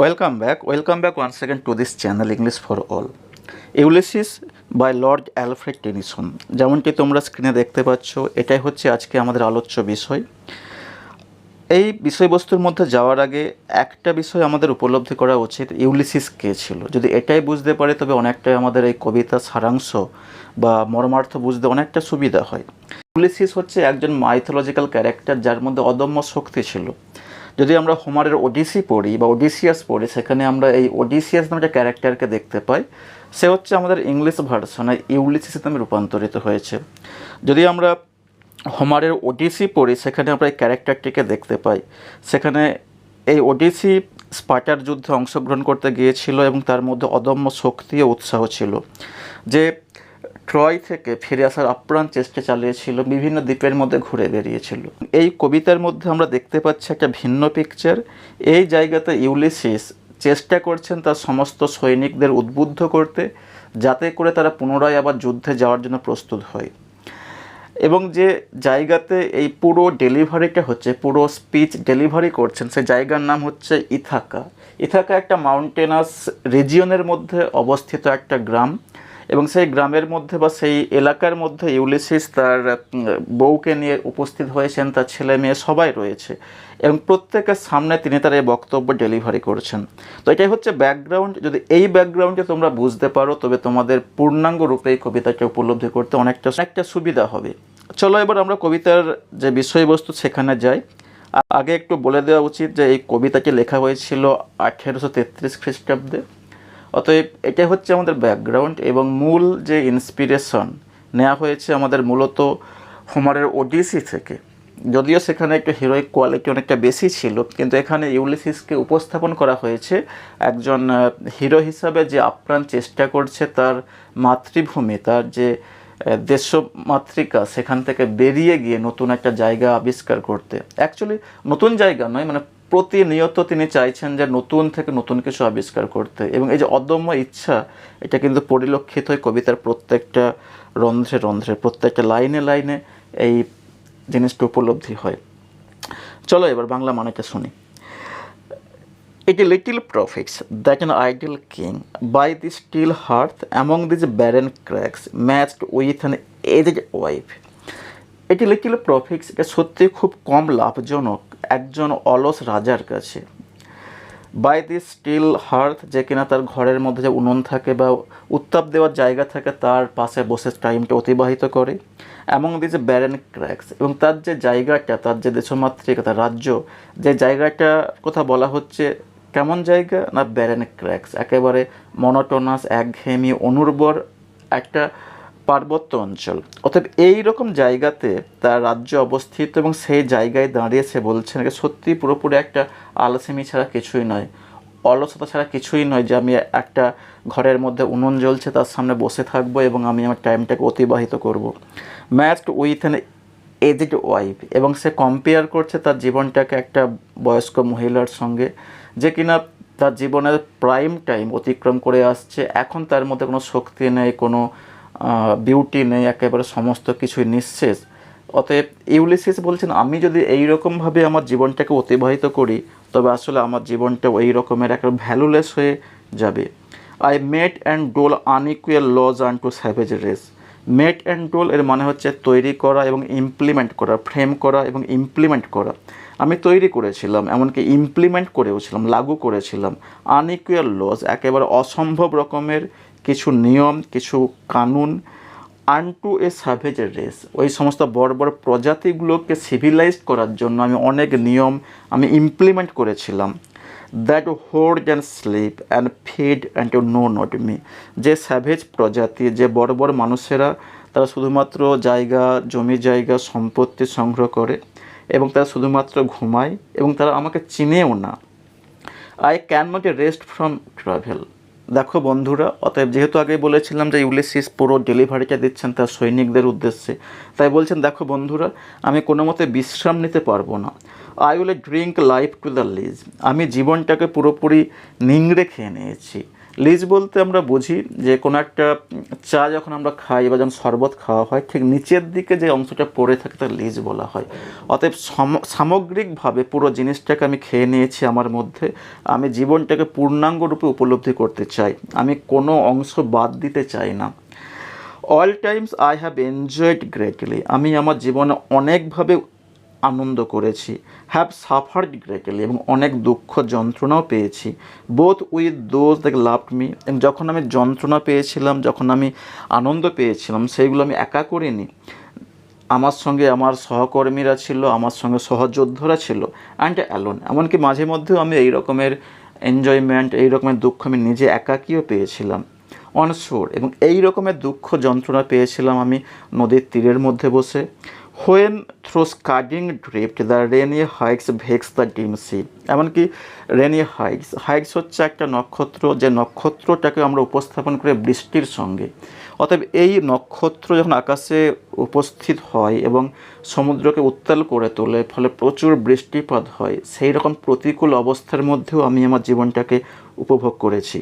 Welcome back once again to this channel English for All. Ulysses by Lord Alfred Tennyson. যেমনটি তোমরা স্ক্রিনে দেখতে পাচ্ছ, এটাই হচ্ছে আজকে আমাদের আলোচ্য বিষয়। এই বিষয়বস্তুর মধ্যে যাওয়ার আগে একটা বিষয় আমাদের উপলব্ধি করা উচিত, ইউলিসিস কে ছিল। যদি এটাই বুঝতে পারে তবে অনেকটাই আমাদের এই কবিতার সারাংশ বা মর্মার্থ বুঝতে অনেকটা সুবিধা হয়। ইউলিসিস হচ্ছে একজন মাইথোলজিক্যাল ক্যারেক্টার যার মধ্যে অদম্য শক্তি ছিল। যদি আমরা হোমারের ওডিসি পড়ি বা ওডিসিয়াস পড়ি, সেখানে আমরা এই ওডিসিয়াস নামে একটা ক্যারেক্টারকে দেখতে পাই। সে হচ্ছে আমাদের ইংলিশ ভার্সনে ইউলিসিস নামে রূপান্তরিত হয়েছে। যদি আমরা হোমারের ওডিসি পড়ি, সেখানে আমরা এই ক্যারেক্টারটিকে দেখতে পাই। সেখানে এই ওডিসি স্পার্টার যুদ্ধে অংশগ্রহণ করতে গিয়েছিল এবং তার মধ্যে অদম্য শক্তি ও উৎসাহ ছিল, যে ট্রয় থেকে ফিরে আসার আপ্রাণ চেষ্টা চালিয়েছিল, বিভিন্ন দ্বীপের মধ্যে ঘুরে বেরিয়েছিল। এই কবিতার মধ্যে আমরা দেখতে পাচ্ছি একটা ভিন্ন পিকচার। এই জায়গাতে ইউলিসিস চেষ্টা করছেন তার সমস্ত সৈনিকদের উদ্বুদ্ধ করতে, যাতে করে তারা পুনরায় আবার যুদ্ধে যাওয়ার জন্য প্রস্তুত হয়। এবং যে জায়গাতে এই পুরো ডেলিভারিটা হচ্ছে, পুরো স্পিচ ডেলিভারি করছেন, সেই জায়গার নাম হচ্ছে ইথাকা। ইথাকা একটা মাউন্টেনাস রিজিয়নের মধ্যে অবস্থিত একটা গ্রাম, এবং সেই গ্রামের মধ্যে বা সেই এলাকার মধ্যে ইউলিসিস তার বউকে নিয়ে উপস্থিত হয়েছেন, তার ছেলে মেয়ে সবাই রয়েছে, এবং প্রত্যেকের সামনে তিনি তার এই বক্তব্য ডেলিভারি করছেন। তো এটাই হচ্ছে ব্যাকগ্রাউন্ড। যদি এই ব্যাকগ্রাউন্ডে তোমরা বুঝতে পারো, তবে তোমাদের পূর্ণাঙ্গ রূপে এই কবিতাকে উপলব্ধি করতে অনেকটা সুবিধা হবে। চলো এবার আমরা কবিতার যে বিষয়বস্তু সেখানে যাই। আগে একটু বলে দেওয়া উচিত যে এই কবিতাটি লেখা হয়েছিল 1833 খ্রিস্টাব্দে। অতএব এটা হচ্ছে আমাদের ব্যাকগ্রাউন্ড, এবং মূল যে ইন্সপিরেশন নেওয়া হয়েছে আমাদের মূলত হোমারের ওডিসি থেকে। যদিও সেখানে একটু হিরোইক কোয়ালিটি অনেকটা বেশি ছিল, কিন্তু এখানে ইউলিসিসকে উপস্থাপন করা হয়েছে একজন হিরো হিসাবে, যে আপ্রাণ চেষ্টা করছে তার মাতৃভূমি, তার যে দেশমাতৃকা, সেখান থেকে বেরিয়ে গিয়ে নতুন একটা জায়গা আবিষ্কার করতে। অ্যাকচুয়ালি নতুন জায়গা নয়, মানে প্রতিনিয়ত তিনি চাইছেন যে নতুন থেকে নতুন কিছু আবিষ্কার করতে, এবং এই যে অদম্য ইচ্ছা, এটা কিন্তু পরিলক্ষিত হয় কবিতার প্রত্যেকটা রন্ধ্রে রন্ধ্রে, প্রত্যেকটা লাইনে লাইনে এই জিনিসটা উপলব্ধি হয়। চলো এবার বাংলা মানেটা শুনি। It little profits that an idle king by the still hearth among these barren crags matched with an aged wife. এটি লিটল প্রফিটস, এটা সত্যি খুব কম লাভজনক একজন অলস রাজার কাছে। বাই দি স্টিল হার্থ, যে কিনা তার ঘরের মধ্যে যে উনুন থাকে বা উত্তাপ দেওয়ার জায়গা থাকে, তার পাশে বসে টাইমটা অতিবাহিত করে। অ্যামং দিস ব্যারেন ক্র্যাক্স, এবং তার যে জায়গাটা, তার যে দেশমাতৃকা, তার রাজ্য, যে জায়গাটা কথা বলা হচ্ছে, কেমন জায়গা না ব্যারেন ক্র্যাক্স, একেবারে মনোটোনাস, একঘেয়েমি, অনুর্বর একটা পার্বত্য অঞ্চল। অতএব এইরকম জায়গাতে তার রাজ্য অবস্থিত, এবং সেই জায়গায় দাঁড়িয়ে সে বলছেন যে সত্যি পুরোপুরি একটা আলসেমি ছাড়া কিছুই নয়, অলসতা ছাড়া কিছুই নয়, যে আমি একটা ঘরের মধ্যে উনুন জ্বলছে, তার সামনে বসে থাকবো এবং আমি আমার টাইমটাকে অতিবাহিত করব। Matched with an aged wife, এবং সে কম্পেয়ার করছে তার জীবনটাকে একটা বয়স্ক মহিলার সঙ্গে, যে কিনা তার জীবনের প্রাইম টাইম অতিক্রম করে আসছে। এখন তার মধ্যে কোনো শক্তি নেই, কোনো বিউটি নেই, একেবারে সমস্ত কিছুই নিঃশেষ। অতএব ইউলিসিস বলছেন, আমি যদি এইরকমভাবে আমার জীবনটাকে অতিবাহিত করি, তবে আসলে আমার জীবনটা ওই রকমের একটা ভ্যালুলেস হয়ে যাবে। I mete and dole unequal laws unto savage race. Mete and dole এর মানে হচ্ছে তৈরি করা এবং ইমপ্লিমেন্ট করা, ফ্রেম করা এবং ইমপ্লিমেন্ট করা। আমি তৈরি করেছিলাম, এমনকি ইমপ্লিমেন্ট করেওছিলাম, লাগু করেছিলাম আনইকুয়াল লজ, একেবারে অসম্ভব রকমের কিছু নিয়ম, কিছু কানুন, আনটু এ স্যাভেজ রেস, ওই সমস্ত বড় বড় প্রজাতিগুলোকে সিভিলাইজড করার জন্য আমি অনেক নিয়ম আমি ইমপ্লিমেন্ট করেছিলাম। That hoard and sleep and feed and to know not me, যে স্যাভেজ প্রজাতি, যে বড় বড় মানুষেরা, তারা শুধুমাত্র জায়গা, জমি জায়গা, সম্পত্তি সংগ্রহ করে, এবং তারা শুধুমাত্র ঘুমায়, এবং তারা আমাকে চিনেও না। I can not rest from travel. দেখো বন্ধুরা, অতএব যেহেতু আগে বলেছিলাম যে ইউলিসিস পুরো ডেলিভারিটা দিচ্ছেন তার সৈনিকদের উদ্দেশ্যে, তাই বলছেন দেখো বন্ধুরা, আমি কোনো মতে বিশ্রাম নিতে পারবো না। I will drink life to the lees, আমি জীবনটাকে পুরোপুরি নিংড়ে খেয়ে নিয়েছি। লিজ বলতে আমরা বুঝি যে কোনো একটা চা যখন আমরা খাই বা যখন শরবত খাওয়া হয় ঠিক নিচের দিকে যে অংশটা পড়ে থাকে তার লিজ বলা হয়। অতএব সামগ্রিকভাবে পুরো জিনিসটাকে আমি খেয়ে নিয়েছি আমার মধ্যে। আমি জীবনটাকে পূর্ণাঙ্গ রূপে উপলব্ধি করতে চাই, আমি কোনো অংশ বাদ দিতে চাই না। All Times I have enjoyed greatly, আমি আমার জীবনে অনেকভাবে আনন্দ করেছি। হ্যাভ সাফার্ড গ্রেটলি, এবং অনেক দুঃখ যন্ত্রণাও পেয়েছি। Both with those that loved me, এবং যখন আমি যন্ত্রণা পেয়েছিলাম, যখন আমি আনন্দ পেয়েছিলাম, সেইগুলো আমি একা করিনি। আমার সঙ্গে আমার সহকর্মীরা ছিল, আমার সঙ্গে সহযোদ্ধারা ছিল, অ্যান্ড অ্যালোন, এমনকি মাঝে মধ্যেও আমি এই রকমের এনজয়মেন্ট, এই রকমের দুঃখ আমি নিজে একাকীও পেয়েছিলাম। অন শোর, এবং এই রকমের দুঃখ যন্ত্রণা পেয়েছিলাম আমি নদীর তীরের মধ্যে বসে। When through scudding drift the rainy Hyades vex the dim sea, এমনকি রেনি হাইক্স, হাইক্স হচ্ছে একটা নক্ষত্র, যে নক্ষত্রটাকে আমরা উপস্থাপন করে বৃষ্টির সঙ্গে। অতএব এই নক্ষত্র যখন আকাশে উপস্থিত হয় এবং সমুদ্রকে উত্তাল করে তোলে, ফলে প্রচুর বৃষ্টিপাত হয়, সেই রকম প্রতিকূল অবস্থার মধ্যেও আমি আমার জীবনটাকে উপভোগ করেছি।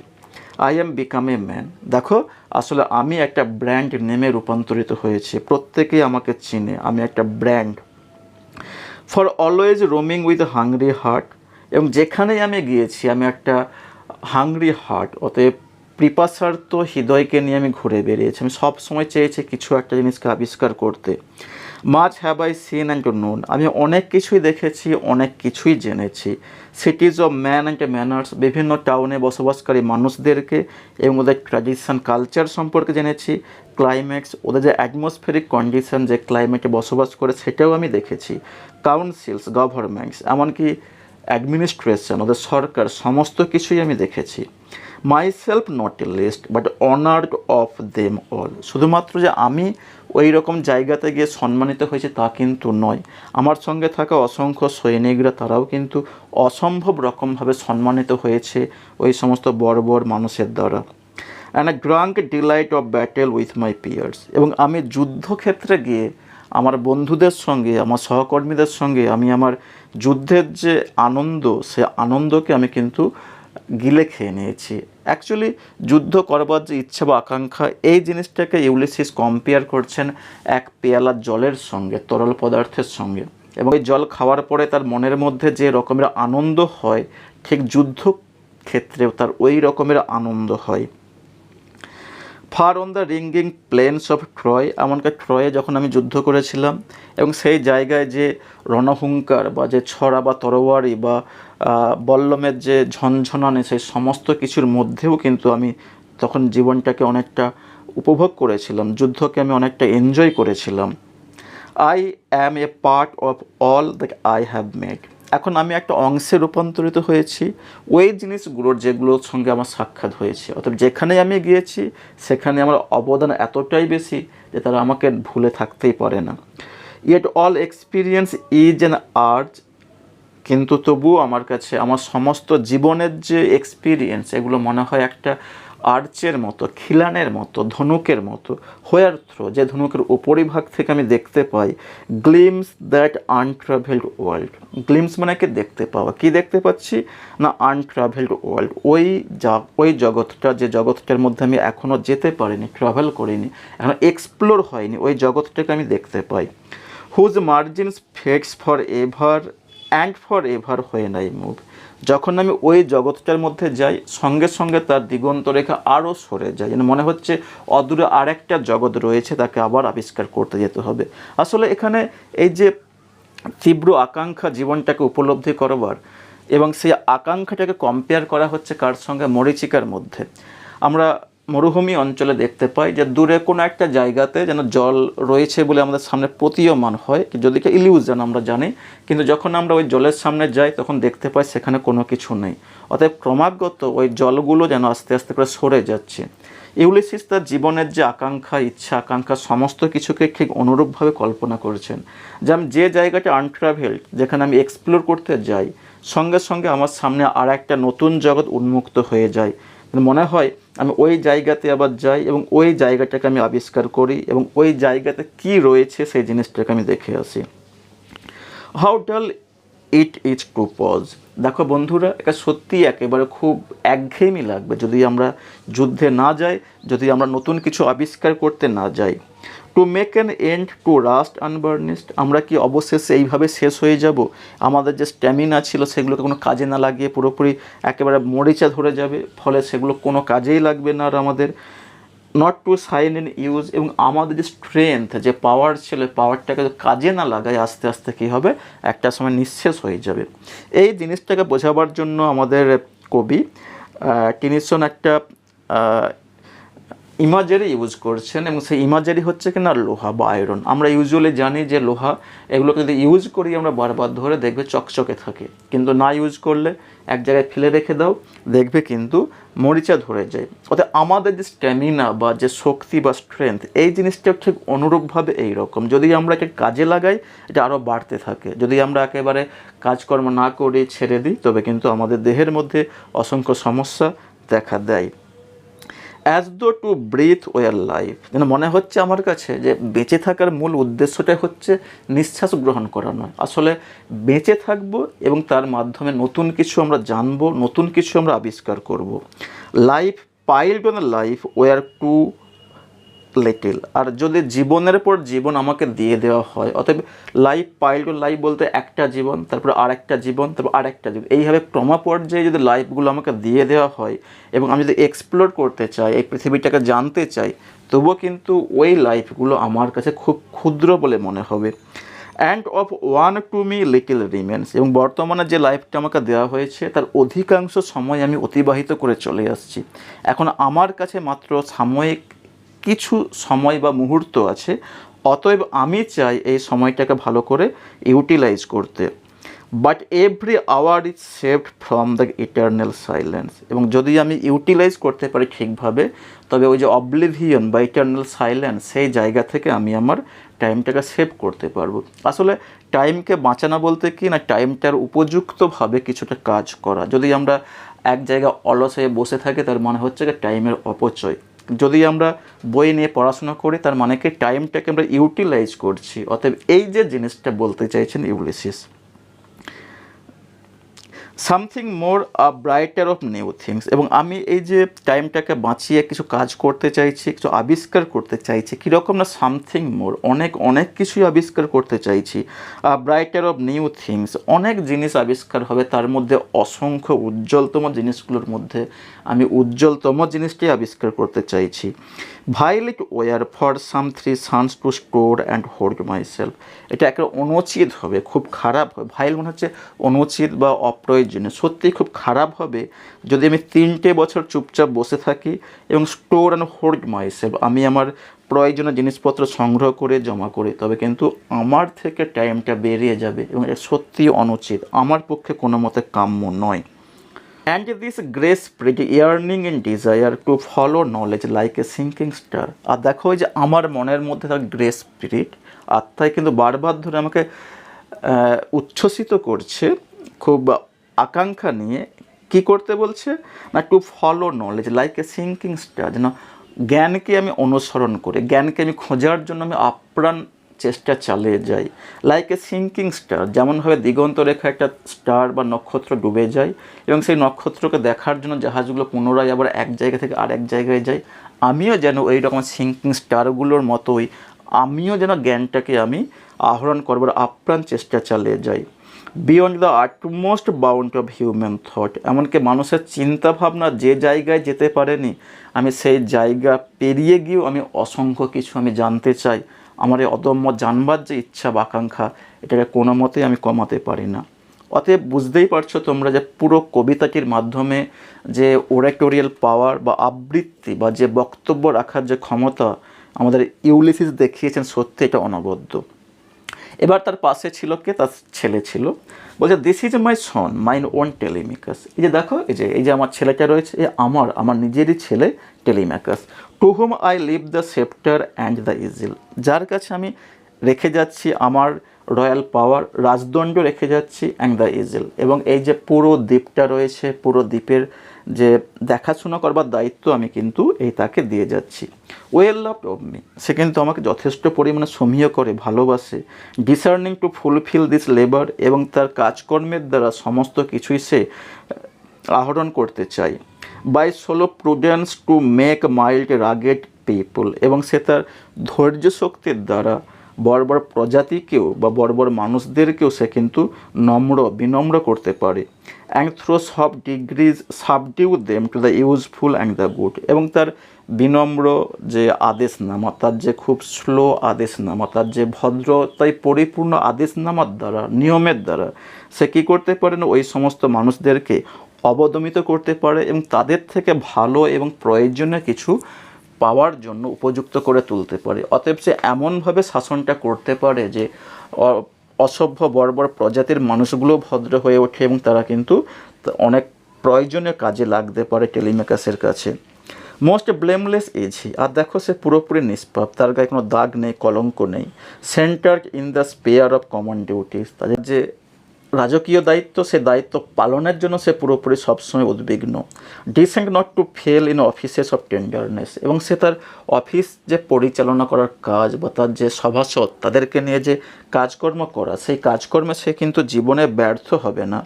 I am become a man, দেখো আসলে আমি একটা ব্র্যান্ড নেমে রূপান্তরিত হয়েছে, প্রত্যেকেই আমাকে চিনে, আমি একটা brand. For always roaming with hungry heart, এবং যেখানেই আমি গিয়েছি আমি একটা হাংরি হার্ট, অতএব পিপাসার্ত হৃদয়কে নিয়ে আমি ঘুরে বেরিয়েছি। আমি সবসময় চেয়েছি কিছু একটা জিনিসকে আবিষ্কার করতে। Much have I seen and known, আমি অনেক কিছুই দেখেছি, অনেক কিছুই জেনেছি। সিটিজ অফ ম্যান অ্যান্ড ম্যানার্স, বিভিন্ন টাউনে বসবাসকারী মানুষদেরকে এবং ওদের ট্র্যাডিশন কালচার সম্পর্কে জেনেছি। ক্লাইম্যাক্স, ওদের যে অ্যাটমসফেরিক কন্ডিশন, যে ক্লাইমেটে বসবাস করে, সেটাও আমি দেখেছি। কাউন্সিলস, গভর্নমেন্টস, এমনকি অ্যাডমিনিস্ট্রেশন, ওদের সরকার, সমস্ত কিছুই আমি দেখেছি। Myself not a least but honoured of them all, শুধুমাত্র যে আমি ওই রকম জায়গাতে গিয়ে সম্মানিত হয়েছে তা কিন্তু নয়, আমার সঙ্গে থাকা অসংখ্য সৈনিকরা, তারাও কিন্তু অসম্ভব রকমভাবে সম্মানিত হয়েছে ওই সমস্ত বর্বর মানুষের দ্বারা। And I drunk delight of battle with my peers, এবং আমি যুদ্ধক্ষেত্রে গিয়ে আমার বন্ধুদের সঙ্গে, আমার সহকর্মীদের সঙ্গে আমি আমার যুদ্ধের যে আনন্দ, সে আনন্দকে আমি কিন্তু গিলে খেয়ে নিয়েছি। অ্যাকচুয়ালি যুদ্ধ করবার যে ইচ্ছা বা আকাঙ্ক্ষা, এই জিনিসটাকে ইউলিসিস কম্পেয়ার করছেন এক পেয়ালা জলের সঙ্গে, তরল পদার্থের সঙ্গে, এবং এই জল খাওয়ার পরে তার মনের মধ্যে যে রকমের আনন্দ হয়, ঠিক যুদ্ধক্ষেত্রেও তার ওই রকমের আনন্দ হয়। Far on the ringing plains of Troy, এমনকি ট্রয়ে যখন আমি যুদ্ধ করেছিলাম, এবং সেই জায়গায় যে রণহুঙ্কার বা যে ছড়া বা তরোয়ারি বা বল্লমের যে ঝনঝনানি, সেই সমস্ত কিছুর মধ্যেও কিন্তু আমি তখন জীবনটাকে অনেকটা উপভোগ করেছিলাম, যুদ্ধকে আমি অনেকটা এনজয় করেছিলাম। I am A part of all that I have made, এখন আমি একটা অংশে রূপান্তরিত হয়েছি ওই জিনিসগুলোর যেগুলোর সঙ্গে আমার সাক্ষাৎ হয়েছে। অর্থাৎ যেখানেই আমি গিয়েছি সেখানে আমার অবদান এতটাই বেশি যে তারা আমাকে ভুলে থাকতেই পারে না। Yet all experience is an art, কিন্তু তবুও আমার কাছে আমার সমস্ত জীবনের যে এক্সপিরিয়েন্স, এগুলো মনে হয় একটা আর্চের মতো, খিলানের মতো, ধনুকের মতো। হোয়ার থ্রো, যে ধনুকের উপরিভাগ থেকে আমি দেখতে পাই গ্লিমস দ্যাট আনট্রাভেলড ওয়ার্ল্ড। গ্লিমস মানে কি দেখতে পাওয়া, কি দেখতে পাচ্ছি না আনট্রাভেলড ওয়ার্ল্ড, ওই জগৎটা, যে জগৎটার মধ্যে আমি এখনও যেতে পারিনি, ট্রাভেল করিনি, এখনও এক্সপ্লোর হয়নি, ওই জগৎটাকে আমি দেখতে পাই। হুজ মার্জিনস ফেক্স for ever and for ever when I move, যখন আমি ওই জগৎটার মধ্যে যাই সঙ্গে সঙ্গে তার দিগন্ত রেখা আরও সরে যায়, যেন মনে হচ্ছে অদূরে আরেকটা জগৎ রয়েছে, তাকে আবার আবিষ্কার করতে যেতে হবে। আসলে এখানে এই যে তীব্র আকাঙ্ক্ষা জীবনটাকে উপলব্ধি করবার, এবং সেই আকাঙ্ক্ষাটাকে কম্পেয়ার করা হচ্ছে কার সঙ্গে, মরীচিকার মধ্যে। আমরা মরুভূমি অঞ্চলে দেখতে পাই যে দূরে কোনো একটা জায়গাতে যেন জল রয়েছে বলে আমাদের সামনে প্রতীয়মান হয়, যদি এটা ইলিউশন আমরা জানি, কিন্তু যখন আমরা ওই জলের সামনে যাই তখন দেখতে পাই সেখানে কোনো কিছু নেই। অতএব ক্রমাগত ওই জলগুলো যেন আস্তে আস্তে করে সরে যাচ্ছে। ইউলিসিস তার জীবনের যে আকাঙ্ক্ষা, ইচ্ছা আকাঙ্ক্ষা, সমস্ত কিছুকে ঠিক অনুরূপভাবে কল্পনা করেছেন, যে আমি যে জায়গাটা আনট্রাভেলড, যেখানে আমি এক্সপ্লোর করতে যাই, সঙ্গে সঙ্গে আমার সামনে আর একটা নতুন জগৎ উন্মুক্ত হয়ে যায়। মনে হয় আমি ওই জায়গাতে আবার যাই এবং ওই জায়গাটাকে আমি আবিষ্কার করি এবং ওই জায়গাতে কি রয়েছে সেই জিনিসটাকে আমি দেখে আসি। হাউ ডাল ইট ইজ টু পজ, দেখো বন্ধুরা, এটা সত্যি একেবারে খুব একঘেয়েমি লাগবে যদি আমরা যুদ্ধে না যাই, যদি আমরা নতুন কিছু আবিষ্কার করতে না যাই। To make an end to rust unburnished, আমরা কি অবশেষে এইভাবে শেষ হয়ে যাব? আমাদের যে স্ট্যামিনা ছিল সেগুলোকে কোনো কাজে না লাগিয়ে পুরোপুরি একেবারে মরিচা ধরে যাবে, ফলে সেগুলো কোনো কাজেই লাগবে না আর আমাদের। Not to shine in use, এবং আমাদের যে স্ট্রেংথ, যে পাওয়ার ছিল, পাওয়ারটাকে কাজে না লাগায় আস্তে আস্তে কী হবে, একটা সময় নিঃশেষ হয়ে যাবে। এই জিনিসটাকে বোঝাবার জন্য আমাদের কবি টেনিসন একটা ইমাজারি ইউজ করছেন, এবং সেই ইমাজারি হচ্ছে কি না লোহা বা আয়রন। আমরা ইউজুয়ালি জানি যে লোহা, এগুলোকে যদি ইউজ করি আমরা বারবার ধরে দেখবে চকচকে থাকে, কিন্তু না ইউজ করলে এক জায়গায় ফেলে রেখে দাও দেখবে কিন্তু মরিচা ধরে যায়। অর্থাৎ আমাদের যে স্ট্যামিনা বা যে শক্তি বা স্ট্রেংথ, এই জিনিসটা ঠিক অনুরূপভাবে এইরকম, যদি আমরা একে কাজে লাগাই এটা আরও বাড়তে থাকে। যদি আমরা একেবারে কাজকর্ম না করি, ছেড়ে দিই, তবে কিন্তু আমাদের দেহের মধ্যে অসংখ্য সমস্যা দেখা দেয়। As though two breathe war life, যেন মনে হচ্ছে আমার কাছে যে বেঁচে থাকার মূল উদ্দেশ্যটাই হচ্ছে নিঃশ্বাস গ্রহণ করা নয়, আসলে বেঁচে থাকবো এবং তার মাধ্যমে নতুন কিছু আমরা জানবো, নতুন কিছু আমরা আবিষ্কার করব। Life piled on life were too little, আর যদি জীবনের পর জীবন আমাকে দিয়ে দেওয়া হয়, অতএব লাইফ পাইলড অন লাইফ বলতে একটা জীবন, তারপর আরেকটা জীবন, তারপর আরেকটা জীবন, এইভাবে ক্রমপর্যায়ে যদি লাইফগুলো আমাকে দিয়ে দেওয়া হয় এবং আমি যদি এক্সপ্লোর করতে চাই, এই পৃথিবীটাকে জানতে চাই, তবুও কিন্তু ওই লাইফগুলো আমার কাছে খুব ক্ষুদ্র বলে মনে হবে। And of one to me little remains, এবং বর্তমানে যে লাইফটা আমাকে দেওয়া হয়েছে তার অধিকাংশ সময় আমি অতিবাহিত করে চলে আসছি। এখন আমার কাছে মাত্র সাময়িক কিছু সময় বা মুহূর্ত আছে, অতএব আমি চাই এই সময়টাকে ভালো করে ইউটিলাইজ করতে। But every hour is saved from the eternal silence, এবং যদি আমি ইউটিলাইজ করতে পারি ঠিকভাবে, তবে ওই যে অবলিভিয়ন বা ইটারনাল সাইলেন্স, সেই জায়গা থেকে আমি আমার টাইমটাকে সেভ করতে পারবো। আসলে টাইমকে বাঁচানো বলতে কি না, টাইমটার উপযুক্তভাবে কিছুটা কাজ করা। যদি আমরা এক জায়গায় অলস হয়ে বসে থাকি, তার মানে হচ্ছে যে টাইমের অপচয়। যদি আমরা বই নিয়ে পড়াশোনা করি, তার মানে কি টাইমটাকে আমরা ইউটিলাইজ করছি। অতএব এই যে জিনিসটা বলতে চাইছেন Ulysses. Something more a brighter of new things, এবং আমি এই যে টাইমটাকে বাঁচিয়ে কিছু কাজ করতে চাইছি, কিছু আবিষ্কার করতে চাইছি, কীরকম না সামথিং মোর, অনেক অনেক কিছুই আবিষ্কার করতে চাইছি। ব্রাইটার অফ নিউ থিংস, অনেক জিনিস আবিষ্কার হবে, তার মধ্যে অসংখ্য উজ্জ্বলতম জিনিসগুলোর মধ্যে আমি উজ্জ্বলতম জিনিসটি আবিষ্কার করতে চাইছি। Vile it were for some three suns to store and hold myself, এটা একটা অনুচিত হবে, খুব খারাপ হবে। ভাইল মনে হচ্ছে অনুচিত বা অপ্রয়োজনীয়, সত্যিই খুব খারাপ হবে যদি আমি 3টে বছর চুপচাপ বসে থাকি এবং স্টোর অ্যান্ড হোল্ড মাইসেলফ, আমি আমার প্রয়োজনীয় জিনিসপত্র সংগ্রহ করে জমা করি, তবে কিন্তু আমার থেকে টাইমটা বেরিয়ে যাবে এবং এটা সত্যিই অনুচিত, আমার পক্ষে কোনো মতে কাম্য নয়। And this grace spread yearning and desire to follow knowledge like a sinking star, আর দেখো যে আমার মনের মধ্যে তার গ্রেস স্পিরিট, আত্মায় কিন্তু বারবার ধরে আমাকে উচ্ছ্বসিত করছে, খুব আকাঙ্ক্ষা নিয়ে। কি করতে বলছে না, to follow knowledge like a sinking star, যেন জ্ঞানকে আমি অনুসরণ করি, জ্ঞানকে আমি খোঁজার জন্য আমি আপ্রাণ চেষ্টা চালিয়ে যাই। লাইক এ সিঙ্কিং স্টার, যেমনভাবে দিগন্ত রেখা একটা স্টার বা নক্ষত্র ডুবে যায় এবং সেই নক্ষত্রকে দেখার জন্য জাহাজগুলো পুনরায় আবার এক জায়গা থেকে আরেক জায়গায় যায়, আমিও যেন ওই রকম সিঙ্কিং স্টারগুলোর মতোই আমিও যেন জ্ঞানটাকে আমি আহরণ করবার আপ্রাণ চেষ্টা চালিয়ে যাই। Beyond the utmost bound of human thought, এমনকি মানুষের চিন্তাভাবনা যে জায়গায় যেতে পারেনি, আমি সেই জায়গা পেরিয়ে গিয়েও আমি অসংখ্য কিছু আমি জানতে চাই। আমার এই অদম্য জানবার যে ইচ্ছা বা আকাঙ্ক্ষা, এটাকে কোনো মতেই আমি কমাতে পারি না। অতএব বুঝতেই পারছো তোমরা যে পুরো কবিতাটির মাধ্যমে যে ওরেটোরিয়াল পাওয়ার বা আবৃত্তি বা যে বক্তব্য রাখার যে ক্ষমতা আমাদের ইউলিসিস দেখিয়েছেন, সত্যি এটা অনবদ্য। এবার তার পাশে ছিল কে, তার ছেলে ছিল। বলছে this is my son mine own Telemachus, এই যে দেখো এই যে আমার ছেলেটা রয়েছে, এ আমার নিজেরই ছেলে Telemachus. To whom I leave the sceptre and the isle, যার কাছে আমি রেখে যাচ্ছি আমার রয়্যাল পাওয়ার, রাজদণ্ড রেখে যাচ্ছি, অ্যান্ড দ্য এজেল। এবং এই যে পুরো দ্বীপটা রয়েছে, পুরো দ্বীপের যে দেখাশোনা করবার দায়িত্ব আমি কিন্তু এই তাকে দিয়ে যাচ্ছি। ওয়েল লাভড অফ মি, সে কিন্তু আমাকে যথেষ্ট পরিমাণে সমীহ করে, ভালোবাসে। ডিসার্নিং টু ফুলফিল দিস লেবার, এবং তার কাজকর্মের দ্বারা সমস্ত কিছুই সে আহরণ করতে চায়। By slow prudence to make mild rugged people, এবং সে তার ধৈর্য শক্তির দ্বারা বর্বর প্রজাতিকেও বা বর্বর মানুষদেরকেও সে কিন্তু বিনম্র করতে পারে। And through soft degrees subdue them to the useful and the good, এবং তার বিনম্র যে আদেশনামা, তার যে খুব স্লো আদেশনামা, তার যে ভদ্রতায় পরিপূর্ণ আদেশনামার দ্বারা, নিয়মের দ্বারা সে কী করতে পারে না, ওই সমস্ত মানুষদেরকে অবদমিত করতে পারে এবং তাদের থেকে ভালো এবং প্রয়োজনীয় কিছু পাওয়ার জন্য উপযুক্ত করে তুলতে পারে। অতএব সে এমনভাবে শাসনটা করতে পারে যে অসভ্য বর্বর প্রজাতির মানুষগুলো ভদ্র হয়ে ওঠে এবং তারা কিন্তু অনেক প্রয়োজনীয় কাজে লাগতে পারে টেলিমেকাসের কাছে। মোস্ট ব্লেমলেস ইজ হি, আর দেখো সে পুরোপুরি নিষ্পাপ, তার গায়ে কোনো দাগ নেই, কলঙ্ক নেই। Centred in the spare of common duties, তাদের যে রাজকীয় দায়িত্ব, সে দায়িত্ব পালনের জন্য সে পুরোপুরি সবসময় উদ্বিগ্ন। Decent not to fail in offices of tenderness, এবং সে তার অফিস যে পরিচালনা করার কাজ বা তার যে সভাসদ তাদেরকে নিয়ে যে কাজকর্ম করা, সেই কাজকর্মে সে কিন্তু জীবনে ব্যর্থ হবে না।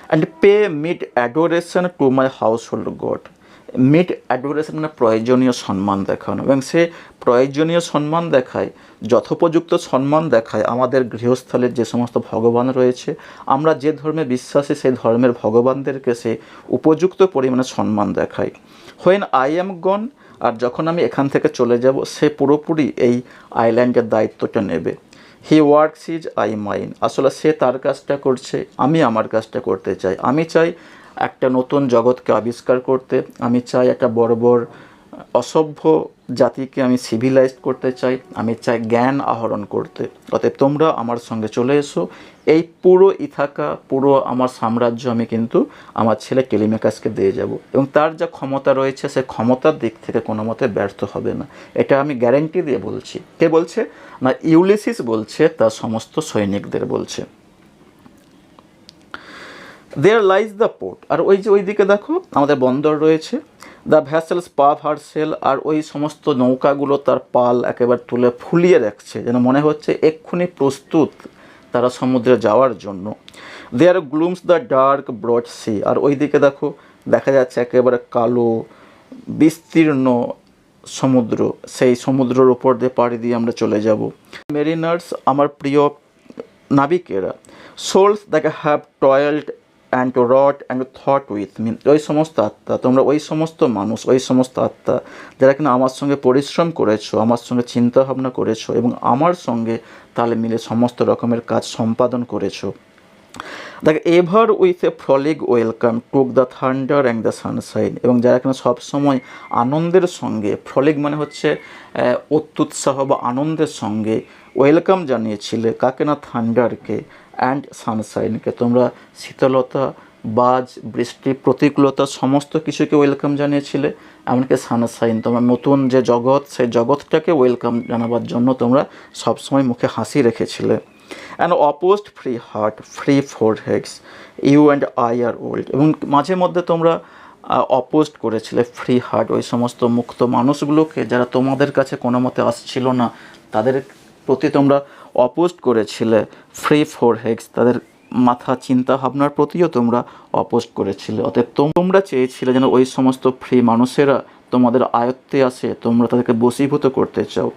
And pay mid adoration to my house hold god, mid adoration মানে প্রয়োজনীয় সম্মান দেখানো, এবং সে প্রয়োজনীয় সম্মান দেখায়, যথোপযুক্ত সম্মান দেখায় আমাদের গৃহস্থলের যে সমস্ত ভগবান রয়েছে, আমরা যে ধর্মে বিশ্বাসী সেই ধর্মের ভগবানদেরকে সে উপযুক্ত পরিমাণে সম্মান দেখায়। হোয়েন আই অ্যাম গন, আর যখন আমি এখান থেকে চলে যাব সে পুরোপুরি এই আইল্যান্ডের দায়িত্বটা নেবে। He works is I mine, আসলে সে তার কাজটা করছে, আমি আমার কাজটা করতে চাই। আমি চাই একটা নতুন জগৎকে আবিষ্কার করতে, আমি চাই একটা বর্বর অসভ্য জাতিকে আমি সিভিলাইজ করতে চাই, আমি চাই জ্ঞান আহরণ করতে। অতএব তোমরা আমার সঙ্গে চলে এসো, এই পুরো ইথাকা, পুরো আমার সাম্রাজ্য আমি কিন্তু আমার ছেলে টেলিমেকাসকে দিয়ে যাব, এবং তার যা ক্ষমতা রয়েছে সে ক্ষমতার দিক থেকে কোনো মতে ব্যর্থ হবে না, এটা আমি গ্যারেন্টি দিয়ে বলছি। কে বলছে না, ইউলিসিস বলছে, তার সমস্ত সৈনিকদের বলছে। দেয়ার লাইজ দ্য পোর্ট, আর ওই যে ওইদিকে দেখো আমাদের বন্দর রয়েছে। দ্য ভ্যাসেলস পাভ হারসেল, আর ওই সমস্ত নৌকাগুলো তার পাল একেবারে তুলে ফুলিয়ে রাখছে, যেন মনে হচ্ছে এক্ষুনি প্রস্তুত তারা সমুদ্রে যাওয়ার জন্য। দেয়ার গ্লুমস দ্য ডার্ক ব্রড সি, আর ওইদিকে দেখো দেখা যাচ্ছে একেবারে কালো বিস্তীর্ণ সমুদ্র, সেই সমুদ্রের উপর দিয়ে পাড়ি দিয়ে আমরা চলে যাব। মেরিনার্স, আমার প্রিয় নাবিকেরা। Souls that have toiled and wrought and thought with me, ওই সমস্ত আত্মা, তোমরা ওই সমস্ত মানুষ, ওই সমস্ত আত্মা যারা কিনা আমার সঙ্গে পরিশ্রম করেছো, আমার সঙ্গে চিন্তা ভাবনা করেছো এবং আমার সঙ্গে তালে মিলে সমস্ত রকমের কাজ সম্পাদন করেছো। That ever with a frolic welcome took the thunder and the sunshine, এবং যারা কিনা সবসময় আনন্দের সঙ্গে, ফ্রলিক মানে হচ্ছে অত্যুৎসাহ বা আনন্দের সঙ্গে ওয়েলকাম জানিয়েছিলে কাকে না, থান্ডারকে, অ্যান্ড সানশাইনকে, তোমরা শীতলতা, বাজ, বৃষ্টি, প্রতিকূলতা সমস্ত কিছুকে ওয়েলকাম জানিয়েছিলে। এমনকি সানশাইন, তোমরা নতুন যে জগৎ, সেই জগৎটাকে ওয়েলকাম জানাবার জন্য তোমরা সবসময় মুখে হাসি রেখেছিলে। And opposed free heart, free foreheads, you and I are old, এবং মাঝে মধ্যে তোমরা অপোজড করেছিলে ফ্রি হার্ট, ওই সমস্ত মুক্ত মানুষগুলোকে যারা তোমাদের কাছে কোনো মতে আসছিল না, তাদের প্রতি তোমরা অপোজড করেছিলে ফ্রি ফোরহেডস, তাদের মাথা চিন্তা ভাবনার প্রতিও তোমরা অপোজড করেছিলে। অতএব তোমরা চেয়েছিলে যেন ওই সমস্ত ফ্রি মানুষেরা তোমাদের আয়ত্তে আসে, তোমরা তাদেরকে বশীভূত করতে চাও।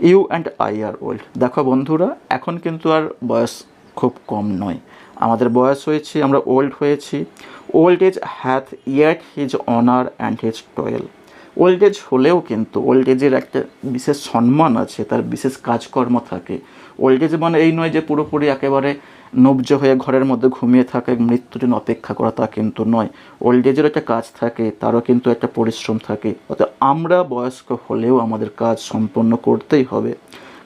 You and I are old, দেখো বন্ধুরা এখন কিন্তু আর বয়স খুব কম নয়, আমাদের বয়স হয়েছে, আমরা ওল্ড হয়েছি। Old age hath yet his honour and his toil, old age হলেও কিন্তু ওল্ড এজের একটা বিশেষ সম্মান আছে, তার বিশেষ কাজকর্ম থাকে। ওল্ড এজ মানে এই নয় যে পুরোপুরি একেবারে নবজ হয়ে ঘরের মধ্যে ঘুমিয়ে থাকা, মৃত্যুর জন্য অপেক্ষা করা, তা কিন্তু নয়। ওল্ড এজের একটা কাজ থাকে, তারও কিন্তু একটা পরিশ্রম থাকে। অর্থাৎ আমরা বয়স্ক হলেও আমাদের কাজ সম্পন্ন করতেই হবে।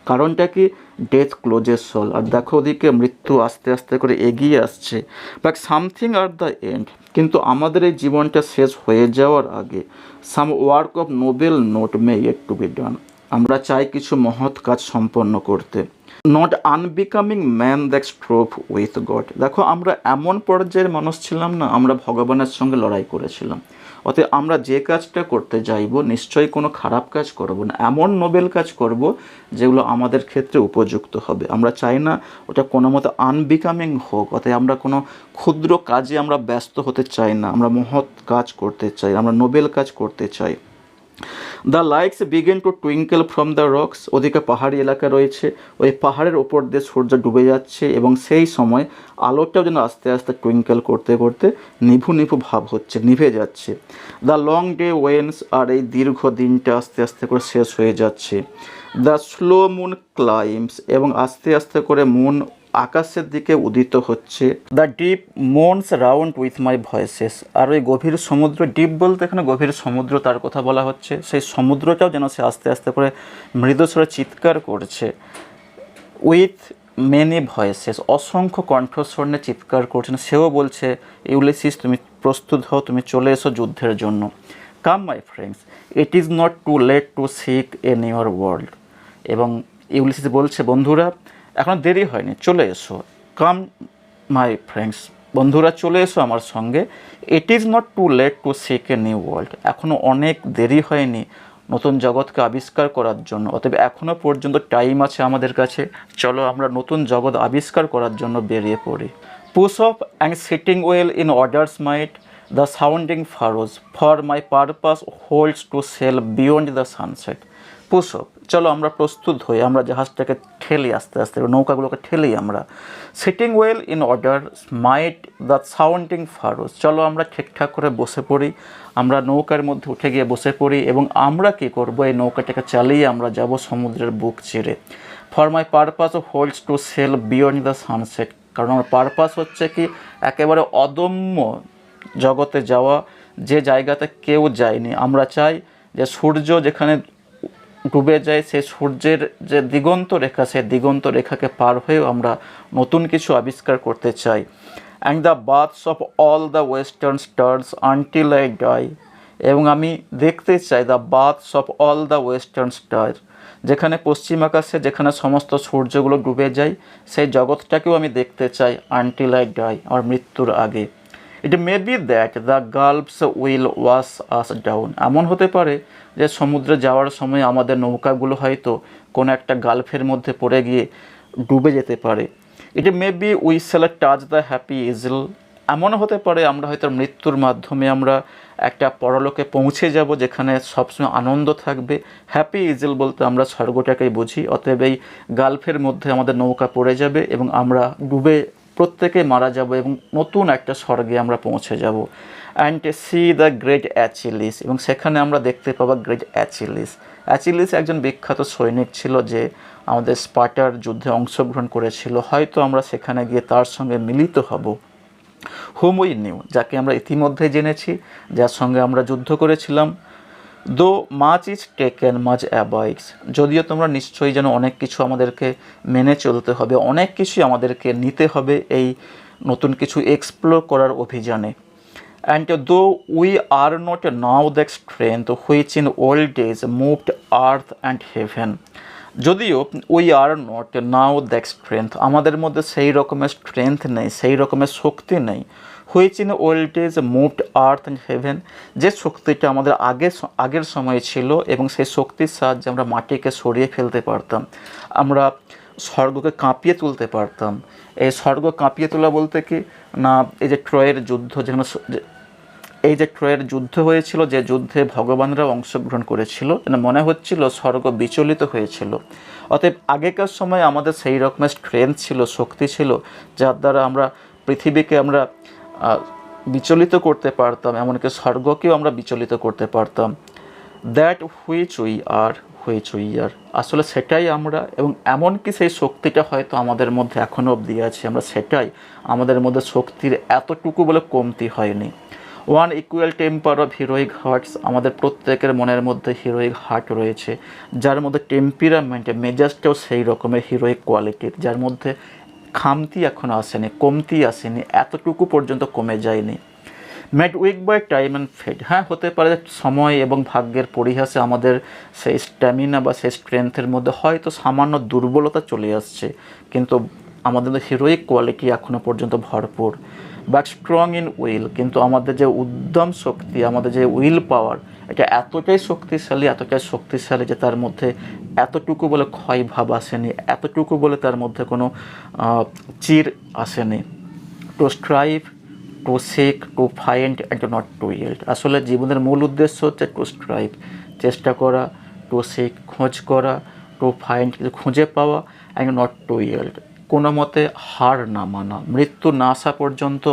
কারণটা কি, ডেথ ক্লোজেস সল, আর দেখো ওদিকে মৃত্যু আস্তে আস্তে করে এগিয়ে আসছে। But something ere the end, কিন্তু আমাদের এই জীবনটা শেষ হয়ে যাওয়ার আগে some work of noble note may yet to be done, আমরা চাই কিছু মহৎ কাজ সম্পন্ন করতে। Not unbecoming man that strove with god. দেখো আমরা এমন পর্যায়ের মানুষ ছিলাম না, আমরা ভগবানের সঙ্গে লড়াই করেছিলাম। অতএব আমরা যে কাজটা করতে যাইব নিশ্চয়ই কোনো খারাপ কাজ করব না, এমন নোবেল কাজ করব যেগুলো আমাদের ক্ষেত্রে উপযুক্ত হবে। আমরা চাই না ওটা কোনো মতো আনবিকামিং হোক। অতএব আমরা কোনো ক্ষুদ্র কাজে আমরা ব্যস্ত হতে চাই না, আমরা মহৎ কাজ করতে চাই, আমরা নোবেল কাজ করতে চাই। The lights begin to twinkle from the rocks. ওদিকে পাহাড়ি এলাকা রয়েছে, ওই পাহাড়ের ওপর দিয়ে সূর্য ডুবে যাচ্ছে এবং সেই সময় আলোটাও যেন আস্তে আস্তে টুইঙ্কেল করতে করতে নিভু নিভু ভাব হচ্ছে, নিভে যাচ্ছে। দ্য লং ডে ওয়েন্স, আর এই দীর্ঘ দিনটা আস্তে আস্তে করে শেষ হয়ে যাচ্ছে। দ্য স্লো মুন ক্লাইম্স, এবং আস্তে আস্তে করে মুন আকাশের দিকে উদিত হচ্ছে। The deep moans round with my voices, আর ওই গভীর সমুদ্র, ডিপ বলতে এখানে গভীর সমুদ্র তার কথা বলা হচ্ছে, সেই সমুদ্রটাও যেন সে আস্তে আস্তে করে মৃদুস্বরে চিৎকার করছে। উইথ মেনি ভয়েসেস, অসংখ্য কণ্ঠস্বর নিয়ে চিৎকার করছেন, সেও বলছে ইউলিসিস তুমি প্রস্তুত হও, তুমি চলে এসো যুদ্ধের জন্য। Come my friends, it is not too late to seek a newer world. এবং ইউলিসিস বলছে বন্ধুরা এখন দেরি হয়নি, চলে এসো। কাম মাই ফ্রেন্ডস, বন্ধুরা চলে এসো আমার সঙ্গে। It is not too late to seek a new world, এখনও অনেক দেরি হয়নি নতুন জগৎকে আবিষ্কার করার জন্য। অতএব এখনও পর্যন্ত টাইম আছে আমাদের কাছে, চলো আমরা নতুন জগৎ আবিষ্কার করার জন্য বেরিয়ে পড়ি। Push off and sitting well in orders smite the sounding furrows, for my purpose holds to sail beyond the sunset. Push off, চলো আমরা প্রস্তুত হই, আমরা জাহাজটাকে ঠেলি আস্তে আস্তে, নৌকাগুলোকে ঠেলি আমরা। Sitting well in order smite the sounding furrows, চলো আমরা ঠিকঠাক করে বসে পড়ি, আমরা নৌকার মধ্যে উঠে গিয়ে বসে পড়ি এবং আমরা কী করবো, এই নৌকাটাকে চালিয়ে আমরা যাব সমুদ্রের বুক চিরে। For my purpose holds to sail beyond the sunset, কারণ আমার পারপাস হচ্ছে কি একেবারে অদম্য জগতে যাওয়া, যে জায়গাতে কেউ যায়নি। আমরা চাই যে সূর্য যেখানে ডুবে যায় সেই সূর্যের যে দিগন্ত রেখা, সেই দিগন্ত রেখাকে পার হয়েও আমরা নতুন কিছু আবিষ্কার করতে চাই। And the baths of all the western stars until I die, এবং আমি দেখতে চাই the baths of all the western star, যেখানে পশ্চিম আকাশে যেখানে সমস্ত সূর্যগুলো ডুবে যায় সেই জগৎটাকেও আমি দেখতে চাই আনটিল আই ডাই, আমার মৃত্যুর আগে। It may be that the gulfs will wash us down, এমন হতে পারে যে সমুদ্রে যাওয়ার সময় আমাদের নৌকাগুলো হয়তো কোনো একটা গালফের মধ্যে পড়ে গিয়ে ডুবে যেতে পারে। It may be we shall touch the happy isle, এমনও হতে পারে আমরা হয়তো মৃত্যুর মাধ্যমে আমরা একটা পরলোকে পৌঁছে যাব যেখানে সবসময় আনন্দ থাকবে। হ্যাপি ইজল বলতে আমরা স্বর্গটাকেই বুঝি। অতএব এই গালফের মধ্যে আমাদের নৌকা পড়ে যাবে এবং আমরা ডুবে প্রত্যেকে মারা যাব এবং নতুন একটা স্বর্গে আমরা পৌঁছে যাব। অ্যান্ড সি দ্য গ্রেট অ্যাচিলিস, এবং সেখানে আমরা দেখতে পাবো গ্রেট অ্যাচিলিস। অ্যাচিলিস একজন বিখ্যাত সৈনিক ছিল যে আমাদের স্পার্টার যুদ্ধে অংশগ্রহণ করেছিল, হয়তো আমরা সেখানে গিয়ে তার সঙ্গে মিলিত হব। হুম উই নিউ, যাকে আমরা ইতিমধ্যে জেনেছি, যার সঙ্গে আমরা যুদ্ধ করেছিলাম। দো মাচ ইজ টেকেন মাচ অ্যাবাইডস, যদিও তোমরা নিশ্চয়ই যেন অনেক কিছু আমাদেরকে মেনে চলতে হবে, অনেক কিছুই আমাদেরকে নিতে হবে এই নতুন কিছু এক্সপ্লোর করার অভিযানে। And though we are not now the strength which in old days moved earth and heaven, যদিও we are not now the strength, আমাদের মধ্যে সেই রকমের স্ট্রেংথ নেই, সেই রকমের শক্তি নেই। Which in old days moved earth and haven, যে শক্তিটা আমাদের আগের সময়ে ছিল এবং সেই শক্তির সাহায্যে আমরা মাটিকে সরিয়ে ফেলতে পারতাম, আমরা স্বর্গকে কাঁপিয়ে তুলতে পারতাম। এই স্বর্গ কাঁপিয়ে তোলা বলতে কি না, এই যে ট্রয়ের যুদ্ধ, যেখানে এই যে ট্রয়ের যুদ্ধ হয়েছিল, যে যুদ্ধে ভগবানরা অংশগ্রহণ করেছিল, মনে হচ্ছিল স্বর্গ বিচলিত হয়েছিল। অতএব আগেকার সময় আমাদের সেই রকমের স্ট্রেংথ ছিল, শক্তি ছিল, যার দ্বারা আমরা পৃথিবীকে আমরা বিচলিত করতে পারতাম, এমনকি স্বর্গকেও আমরা বিচলিত করতে পারতাম। দ্যাট হুইচ উই আর, আসলে সেটাই আমরা, এবং এমনকি সেই শক্তিটা হয়তো আমাদের মধ্যে এখনও অবধি আছে, আমরা সেটাই, আমাদের মধ্যে শক্তির এতটুকু বলে কমতি হয়নি। One equal temper of heroic hearts, আমাদের প্রত্যেকের মনের মধ্যে হিরোইক হার্ট রয়েছে, যার মধ্যে টেম্পারামেন্টে মেজাজটাও সেই রকমের হিরোইক কোয়ালিটির, যার মধ্যে খামতি এখনও আসেনি, কমতি আসেনি, এতটুকু পর্যন্ত কমে যায়নি। Made weak by time and fate, হ্যাঁ হতে পারে সময় এবং ভাগ্যের পরিহাসে আমাদের সেই স্ট্যামিনা বা সেই স্ট্রেংথের মধ্যে হয়তো সামান্য দুর্বলতা চলে আসছে, কিন্তু আমাদের হিরোইক কোয়ালিটি এখনও পর্যন্ত ভরপুর। বাট স্ট্রং ইন উইল, কিন্তু আমাদের যে উদ্যম শক্তি, আমাদের যে উইল পাওয়ার, এটা এতটাই শক্তিশালী যে তার মধ্যে এতটুকু বলে ক্ষয় ভাব আসেনি, এতটুকু বলে তার মধ্যে কোনো চির আসেনি। To strive, to seek, to find and to not to yield. আসলে জীবনের মূল উদ্দেশ্য হচ্ছে টু স্ট্রাইভ, চেষ্টা করা, টু সিক, খোঁজ করা, টু ফাইন্ড, খুঁজে পাওয়া, অ্যান্ড নট টু ইয়েল্ড, কোনো মতে হার না মানা, মৃত্যু না আসা পর্যন্ত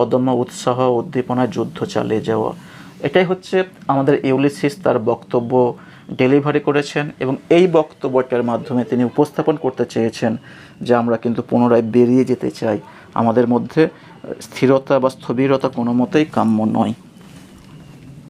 অদম্য উৎসাহ উদ্দীপনায় যুদ্ধ চালিয়ে যাওয়া। এটাই হচ্ছে আমাদের ইউলিসিস তার বক্তব্য ডেলিভারি করেছেন, এবং এই বক্তব্যটার মাধ্যমে তিনি উপস্থাপন করতে চেয়েছেন যে আমরা কিন্তু পুনরায় বেরিয়ে যেতে চাই, আমাদের মধ্যে স্থিরতা বা স্থবিরতা কোনো মতেই কাম্য নয়।